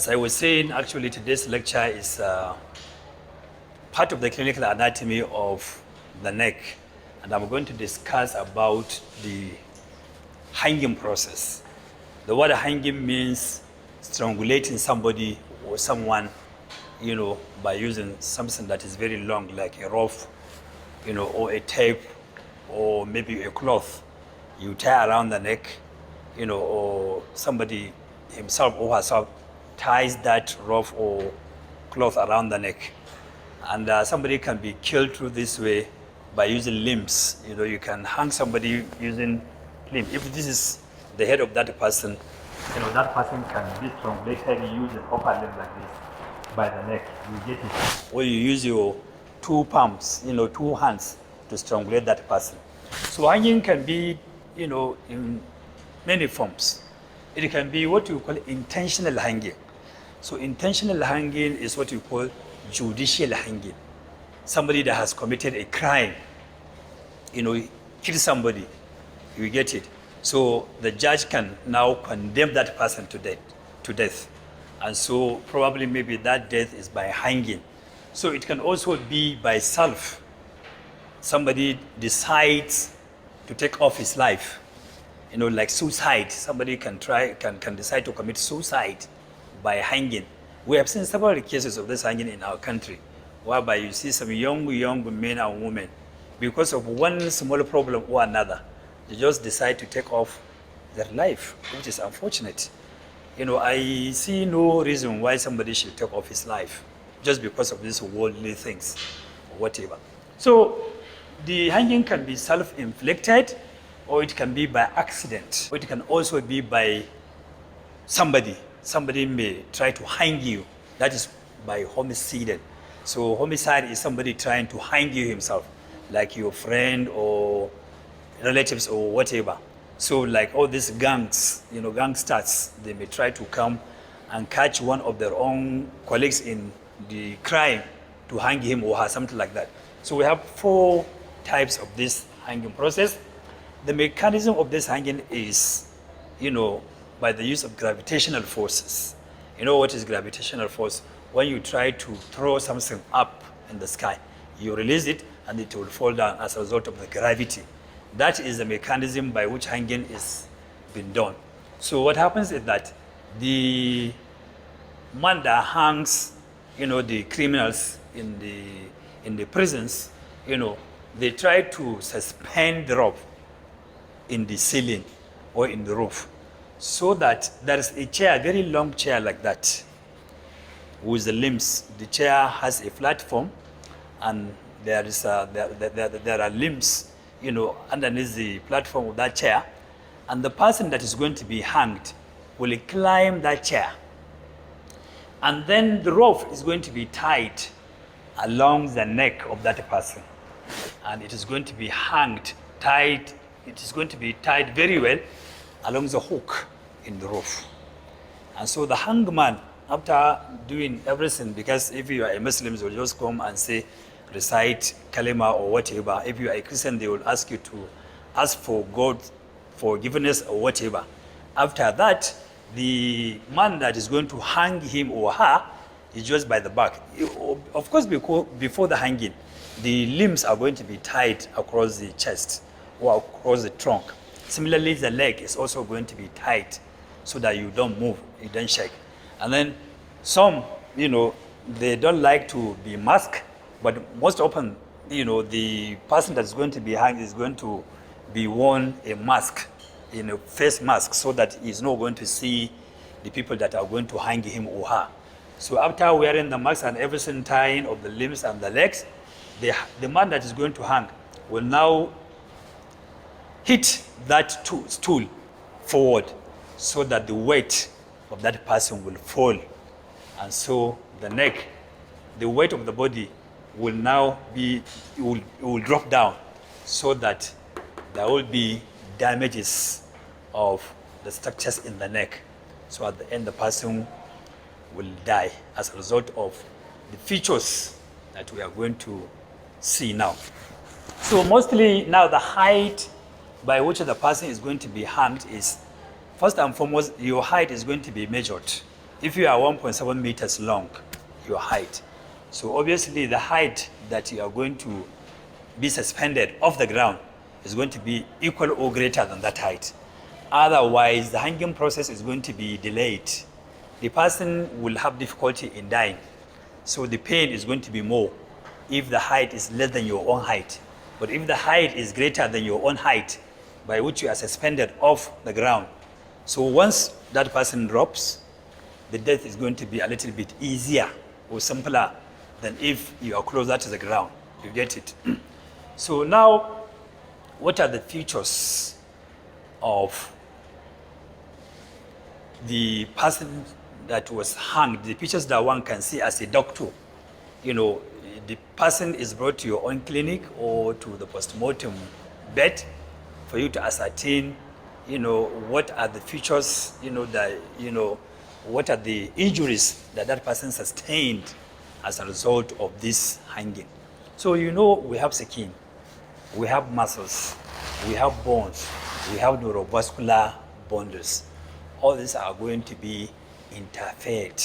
As I was saying, actually today's lecture is part of the clinical anatomy of the neck, and I'm going to discuss about the hanging process. The word hanging means strangulating somebody or someone, by using something that is very long, like a rope, or a tape, or maybe a cloth you tie around the neck, or somebody himself or herself ties that rope or cloth around the neck. And somebody can be killed through this way by using limbs. You can hang somebody using limb. If this is the head of that person, that person can be strangulated. You use an upper limb like this by the neck. You get it. Or you use your two palms, two hands to strangulate that person. So hanging can be, in many forms. It can be what you call intentional hanging. So intentional hanging is what you call judicial hanging. Somebody that has committed a crime, kill somebody, you get it. So the judge can now condemn that person to death. And so probably maybe that death is by hanging. So it can also be by self. Somebody decides to take off his life, like suicide. Somebody can decide to commit suicide by hanging. We have seen several cases of this hanging in our country, whereby you see some young men and women, because of one small problem or another, they just decide to take off their life, which is unfortunate. I see no reason why somebody should take off his life just because of these worldly things or whatever. So the hanging can be self-inflicted, or it can be by accident, or it can also be by somebody. Somebody may try to hang you. That is by homicide. So homicide is somebody trying to hang you himself, like your friend or relatives or whatever. So like all these gangs, gangsters, they may try to come and catch one of their own colleagues in the crime to hang him or her, something like that. So we have 4 types of this hanging process. The mechanism of this hanging is, by the use of gravitational forces. What is gravitational force? When you try to throw something up in the sky, you release it and it will fall down as a result of the gravity. That is the mechanism by which hanging is being done. So what happens is that the man that hangs, the criminals in the prisons, they try to suspend the rope in the ceiling or in the roof, so that there is a chair, a very long chair like that, with the limbs. The chair has a platform, and there are limbs, underneath the platform of that chair, and the person that is going to be hanged will climb that chair, and then the rope is going to be tied along the neck of that person, and it is going to be tied. It is going to be tied very well along the hook in the roof. And so the hangman, after doing everything, because if you are a Muslim, they will just come and say, recite kalima or whatever. If you are a Christian, they will ask you to ask for God's forgiveness or whatever. After that, the man that is going to hang him or her is just by the back. Of course, before the hanging, the limbs are going to be tied across the chest or across the trunk. Similarly, the leg is also going to be tight so that you don't move, you don't shake. And then some, they don't like to be masked, but most often, the person that's going to be hanged is going to be worn a mask, face mask, so that he's not going to see the people that are going to hang him or her. So after wearing the mask and everything, tying of the limbs and the legs, the man that is going to hang will now hit that stool forward, so that the weight of that person will fall. And so the weight of the body will now will drop down, so that there will be damages of the structures in the neck. So at the end, the person will die as a result of the features that we are going to see now. So mostly now the height by which the person is going to be hanged is, first and foremost, your height is going to be measured. if you are 1.7 meters long, your height, so obviously the height that you are going to be suspended off the ground is going to be equal or greater than that height. Otherwise, the hanging process is going to be delayed. The person will have difficulty in dying. So the pain is going to be more if the height is less than your own height. But if the height is greater than your own height, by which you are suspended off the ground, so once that person drops, the death is going to be a little bit easier or simpler than if you are closer to the ground. You get it? So now, what are the features of the person that was hanged, the pictures that one can see as a doctor? You know, the person is brought to your own clinic or to the post-mortem bed for you to ascertain, you know, what are the features, you know, that, you know, what are the injuries that that person sustained as a result of this hanging. So, you know, we have skin, we have muscles, we have bones, we have neurovascular bundles. All these are going to be interfered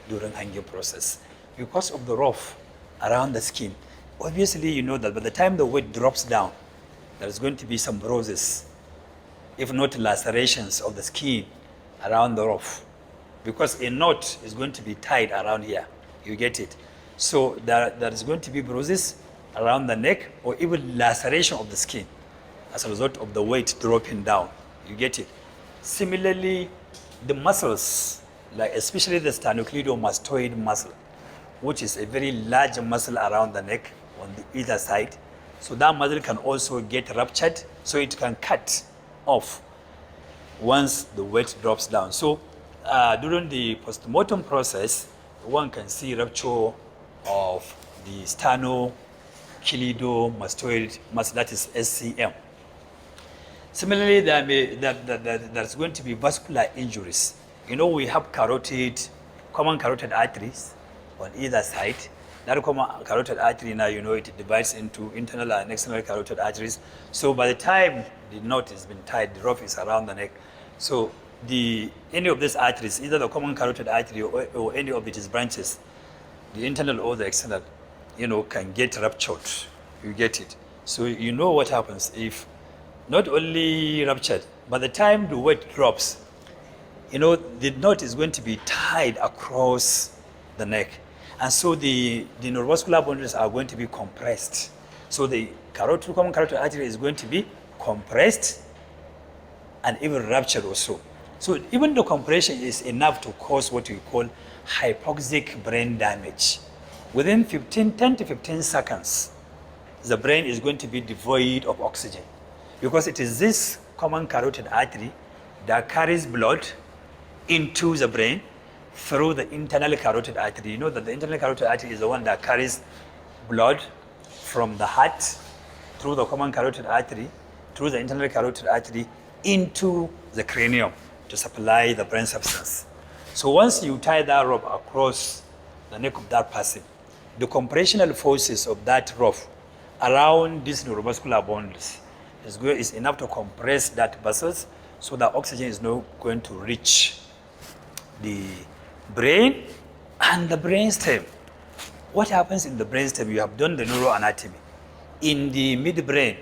during hanging process because of the rough around the skin. Obviously, you know that by the time the weight drops down, there's going to be some bruises, if not lacerations of the skin around the rough, because a knot is going to be tied around here. You get it? So there is going to be bruises around the neck or even laceration of the skin as a result of the weight dropping down. You get it? Similarly, the muscles, like especially the sternocleidomastoid muscle, which is a very large muscle around the neck on the either side. So that muscle can also get ruptured, so it can cut off once the weight drops down. So during the post-mortem process, one can see rupture of the sternocleidomastoid muscle, that is SCM. Similarly, there's going to be vascular injuries. You know, we have common carotid arteries on either side. That common carotid artery now, you know, it divides into internal and external carotid arteries. So by the time the knot has been tied, the rope is around the neck. So any of these arteries, either the common carotid artery or any of its branches, the internal or the external, you know, can get ruptured. You get it? So you know what happens if not only ruptured, by the time the weight drops, you know, the knot is going to be tied across the neck. And so the neurovascular bundles are going to be compressed. So the common carotid artery is going to be compressed and even ruptured also. So even the compression is enough to cause what we call hypoxic brain damage. Within 10 to 15 seconds, the brain is going to be devoid of oxygen, because it is this common carotid artery that carries blood into the brain through the internal carotid artery. You know that the internal carotid artery is the one that carries blood from the heart through the common carotid artery, through the internal carotid artery into the cranium to supply the brain substance. So once you tie that rope across the neck of that person, the compressional forces of that rope around these neurovascular bundles is enough to compress that vessels so that oxygen is not going to reach the brain and the brainstem. What happens in the brainstem? You have done the neuroanatomy. In the midbrain,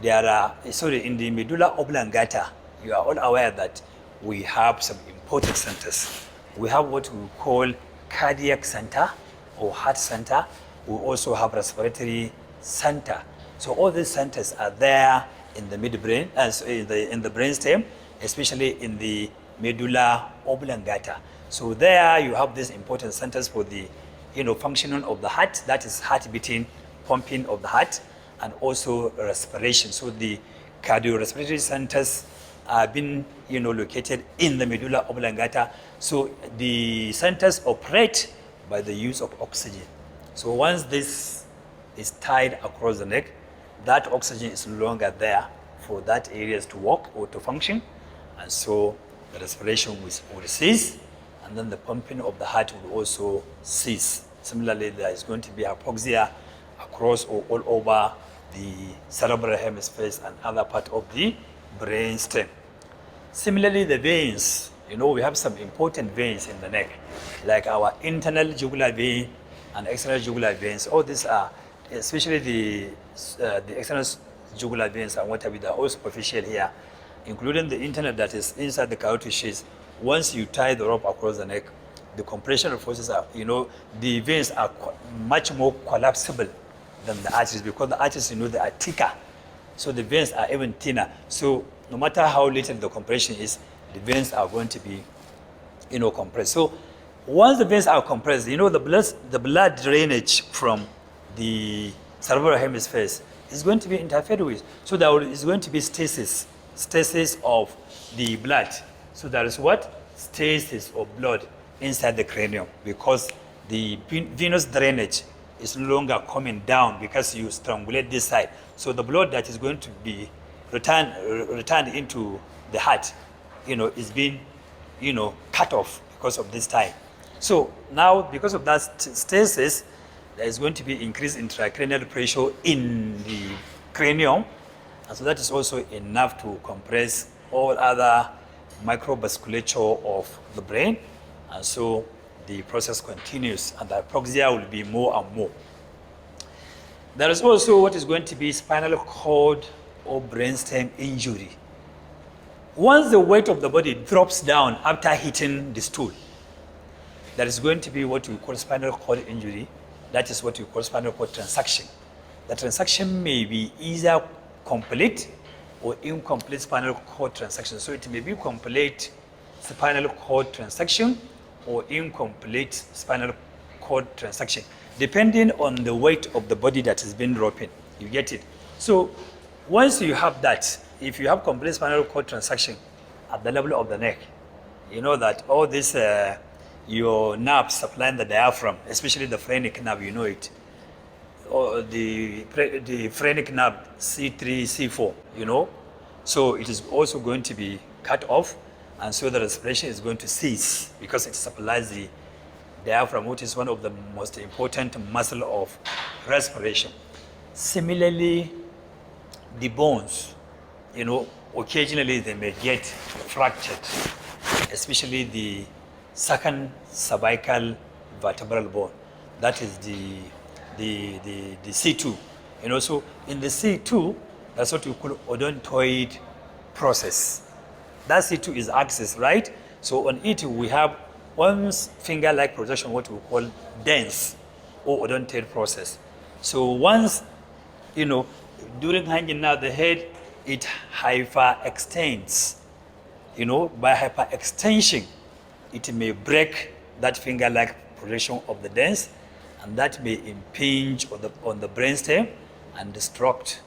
in the medulla oblongata, you are all aware that we have some important centers. We have what we call cardiac center or heart center. We also have respiratory center. So all these centers are there in the midbrain, in the brainstem, especially in the medulla oblongata. So there you have these important centers for the, you know, functioning of the heart, that is heart beating, pumping of the heart, and also respiration. So the cardiorespiratory centers are being, you know, located in the medulla oblongata. So the centers operate by the use of oxygen. So once this is tied across the neck, that oxygen is no longer there for that areas to work or to function, and so the respiration will cease, and then the pumping of the heart will also cease. Similarly, there is going to be hypoxia across or all over the cerebral hemispheres and other part of the brain stem. Similarly, the veins You know, we have some important veins in the neck, like our internal jugular vein and external jugular veins. All these are, especially the external jugular veins and what have you, they are all superficial here, including the internal that is inside the carotid sheath. Once you tie the rope across the neck, the compression forces are, you know, the veins are much more collapsible than the arteries, because the arteries, you know, they are thicker. So the veins are even thinner. So no matter how little the compression is, the veins are going to be, you know, compressed. So once the veins are compressed, you know, the blood drainage from the cerebral hemispheres is going to be interfered with. So there is going to be stasis of the blood. So there is what? Stasis of blood inside the cranium, because the venous drainage is no longer coming down because you strangulate this side. So the blood that is going to be returned into the heart, you know, is being, you know, cut off because of this time. So now, because of that stasis, there is going to be increased intracranial pressure in the cranium, and so that is also enough to compress all other microvasculature of the brain, and so the process continues, and the hypoxia will be more and more. There is also what is going to be spinal cord or brainstem injury. Once the weight of the body drops down after hitting the stool, there is going to be what we call spinal cord injury. That is what we call spinal cord transaction. The transaction may be either complete or incomplete spinal cord transaction. So it may be complete spinal cord transaction or incomplete spinal cord transaction, depending on the weight of the body that has been dropping. You get it? So once you have that, if you have complete spinal cord transaction at the level of the neck, you know that all this, your nerves supplying the diaphragm, especially the phrenic nerve, you know it, or the phrenic nerve C3, C4, you know, so it is also going to be cut off, and so the respiration is going to cease because it supplies the diaphragm, which is one of the most important muscle of respiration. Similarly, the bones, you know, occasionally they may get fractured, especially the second cervical vertebral bone. That is the C2. You know, so in the C2, that's what we call odontoid process. That C2 is axis, right? So on it we have one finger-like projection, what we call dens or odontoid process. So once, you know, during hanging out the head, it hyperextends. You know, by hyperextension, it may break that finger-like projection of the dens, and that may impinge on the brainstem and destruct,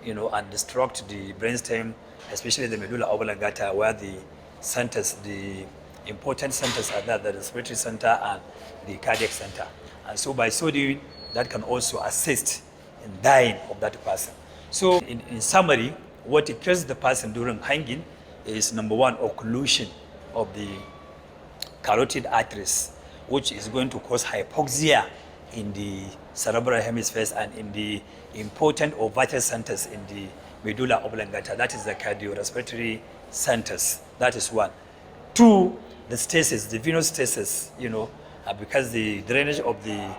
you know, the brainstem, especially the medulla oblongata, where the centers, the important centers are there, the respiratory center and the cardiac center. And so by so doing, that can also assist in dying of that person. So in summary, what kills the person during hanging is, number one, occlusion of the carotid arteries, which is going to cause hypoxia in the cerebral hemispheres and in the important or vital centers in the medulla oblongata. That is the cardiorespiratory centers. That is one. Two, the stasis, the venous stasis, you know, because the drainage of the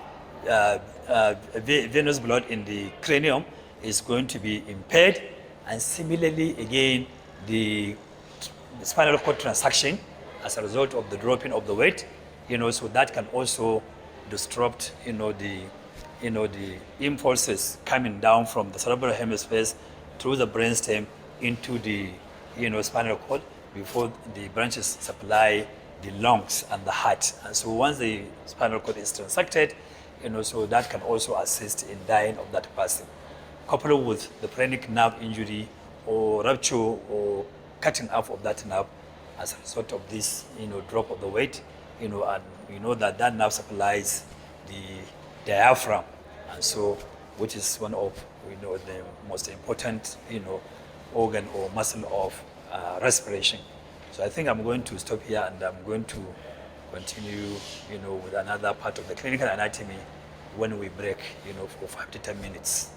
venous blood in the cranium is going to be impaired. And similarly, again, the spinal cord transaction as a result of the dropping of the weight, you know, so that can also disrupt, you know, the impulses coming down from the cerebral hemispheres through the brainstem into the, you know, spinal cord before the branches supply the lungs and the heart. And so once the spinal cord is transected, you know, so that can also assist in dying of that person. Coupled with the phrenic nerve injury or rupture or cutting off of that nerve as a result of this, you know, drop of the weight, you know, and you know that nerve supplies the diaphragm, and so, which is one of, you know, the most important, you know, organ or muscle of respiration. So I think I'm going to stop here, and I'm going to continue, you know, with another part of the clinical anatomy when we break, you know, for 5 to 10 minutes.